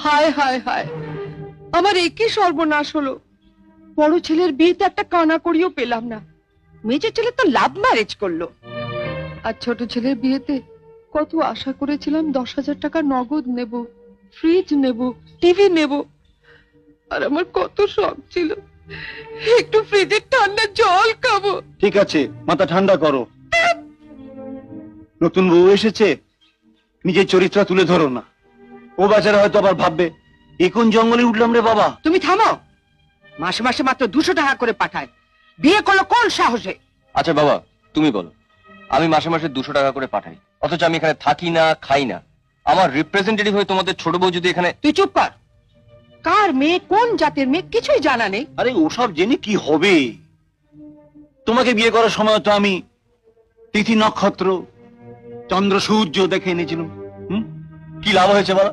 হায় হায় হায়, আমার একই সর্বনাশ হলো। বড় ছেলের বিয়েতে একটা কানা করিও পেলাম না, মেজর ছেলে তো লাভ ম্যারেজ করলো। আর ছোট ছেলের বিয়েতে কত আশা করেছিলাম, 10,000 টাকা নগদ নেব, ফ্রিজ নেব, টিভি নেব। আর আমার কত শখ ছিল একটু ফ্রিজের ঠান্ডা জল খাবো। ঠিক আছে, মাথা ঠান্ডা করো। নতুন বউ এসেছে, নিজের চরিত্র তুলে ধরো না। ও বেচারা হয়তো আবার ভাববে এ কোন জঙ্গলে উঠলাম রে বাবা। তুমি থামো, মাসে মাসে মাত্র 200 টাকা করে পাঠায়, বিয়ে করলো কোন সাহসে? আচ্ছা বাবা, তুমি বলো, আমি মাসে মাসে 200 টাকা করে পাঠাই, অথচ আমি এখানে থাকি না, খাই না। আমার রিপ্রেজেন্টেটিভ হয়ে তোমাদের ছোট বউ যদি এখানে... তুই চুপ কর। কার মেয়ে, কোন জাতের মেয়ে, কিছুই জানা নেই। আরে ওসব জেনে কি হবে? তোমাকে বিয়ে করার সময় তো আমি তিথি নক্ষত্র, চন্দ্র সূর্য দেখে এনেছিলাম। কি লাভ হয়েছে বলো?